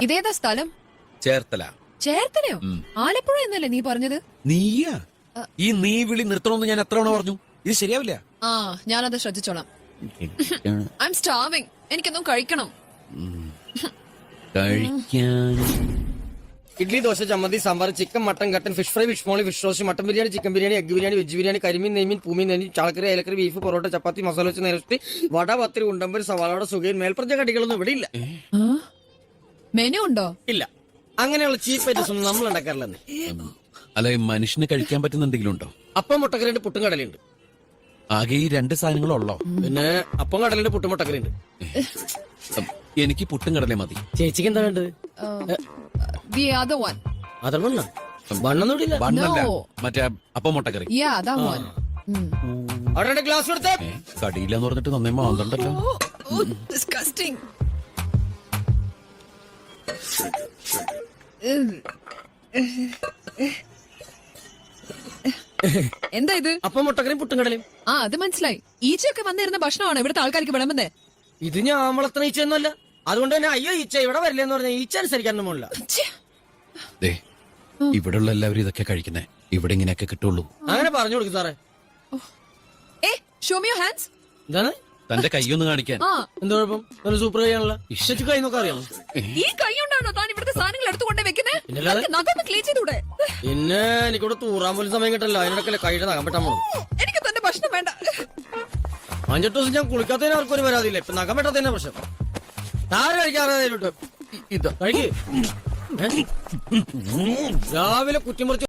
ഇതേതാ സ്ഥലം? ചേർത്തല. ചേർത്തലയോ? ആലപ്പുഴ എന്നല്ലേ നീ പറഞ്ഞത്? നീയാ? ഈ നീ വിളി നിർത്തണമെന്ന് ഞാൻ എത്ര തവണ പറഞ്ഞു? ഇത് ശരിയാവില്ല. ആ, ഞാനത് ശ്രദ്ധിച്ചോളാം. I'm starving. എനിക്കൊന്നും കഴിക്കണം. കഴിക്കാൻ ഇഡ്ലി, ദോശ, ചമ്മന്തി, സാമ്പാർ, ചിക്കൻ, മട്ടൻ, കട്ടൻ, fish fry, fish molee, fish roast, mutton biryani, chicken biryani, egg biryani, veg biryani, കരിമീൻ, നെയ്മീൻ, പൂമീൻ, നെയ്മീൻ, ചാളക്കറി, അയലക്കറി, ബീഫ്, പൊറോട്ട, ചപ്പാത്തി, മസാല വെച്ച് നേരത്തി, വട, പത്തിരി, ഉണ്ടമ്പര്, സവാളയുടെ സുഖയും മേൽപ്പറഞ്ഞ കടികളൊന്നും ഇവിടെ ഇല്ല. മെനു ഉണ്ടോ? ഇല്ല, അങ്ങനെയുള്ള ചീപ്പ് ഐറ്റംസ് ഒന്നും നമ്മൾ ഉണ്ടാക്കാറില്ലെന്ന്. അല്ല, മനുഷ്യന് കഴിക്കാൻ പറ്റുന്ന എന്തെങ്കിലും ഉണ്ടോ? അപ്പം, മുട്ടക്കറിയുണ്ട്, പുട്ടും കടലുണ്ട്. ആകെ ഈ 2 സാധനങ്ങളുള്ളോ? പിന്നെ അപ്പം കടലുണ്ട്, പുട്ടും മുട്ടക്കറിയുണ്ട്. എനിക്ക് പുട്ടും കടലേ മതി. ചേച്ചിക്ക് എന്താ വേണ്ടത്? The other one. അതല്ല ബണ്ണൊന്നുമില്ല. ബണ്ണല്ല, No. മറ്റേ അപ്പം മുട്ടക്കറി. Yeah, that one. അവിടെ ഗ്ലാസ് കൊടുത്തേ. കടിയില്ലെന്ന് പറഞ്ഞിട്ട് നന്നേ മാന്തണ്ടല്ലോ. Oh, disgusting. എന്താ ഇത്? അപ്പം, മുട്ടക്കറിയും, പുട്ടും കടലും. ആ, അത് മനസ്സിലായി. ഈച്ചയൊക്കെ വന്നിരുന്ന ഭക്ഷണമാണ് ഇവിടുത്തെ ആൾക്കാർക്ക് വിളമ്പുന്നേ. ഇത് ഞാൻ വളർത്തുന്ന ഈച്ചയൊന്നുമല്ല. അതുകൊണ്ട് തന്നെ അയ്യോ ഈച്ച ഇവിടെ വരില്ലെന്ന് പറഞ്ഞാൽ ഈച്ച അനുസരിക്കാനൊന്നും പോണില്ല. ദേ, ഇവിടെയുള്ള എല്ലാവരും ഇതൊക്കെ കഴിക്കുന്നേ. ഇവിടെ ഇങ്ങനെയൊക്കെ കിട്ടുള്ളൂ. അങ്ങനെ പറഞ്ഞു കൊടുക്കും സാറേ. ഏ, ഷോ മി യുവർ ഹാൻഡ്സ്. എന്താണ്? തന്റെ കൈയൊന്ന് കാണിക്കാൻ. ആ, എന്താ കുഴപ്പം? നല്ല സൂപ്പർ കൈയാണല്ലോ. ഇഷ്ടച്ച് കൈ നോക്കാൻ അറിയാമോ? ഈ കൈ കൊണ്ടാണോ താൻ ഇവിടുത്തെ സാധനങ്ങൾ എടുത്തുകൊണ്ടേ വെക്കുന്നേ? പിന്നല്ലാതെ? നഖം ക്ലീൻ ചെയ്തൂടെ? പിന്നെ എനിക്കിവിടെ തൂറാൻ പോലും സമയം കിട്ടല്ലോ. അതിനിടക്കല്ലേ കൈയുടെ നഖം വെട്ടാൻ പോകും. എനിക്ക് തന്റെ ഭക്ഷണം വേണ്ട. 5-8 ദിവസം ഞാൻ കുളിക്കാത്തതിന് ആർക്കൊരു വരാതില്ല. ഇപ്പൊ നഖം വെട്ടാത്തതിന്റെ പ്രശ്നം. താരം കഴിക്കാറില്ല. ഇത് കഴിക്ക്. രാവിലെ കുറ്റിമുറിച്ച്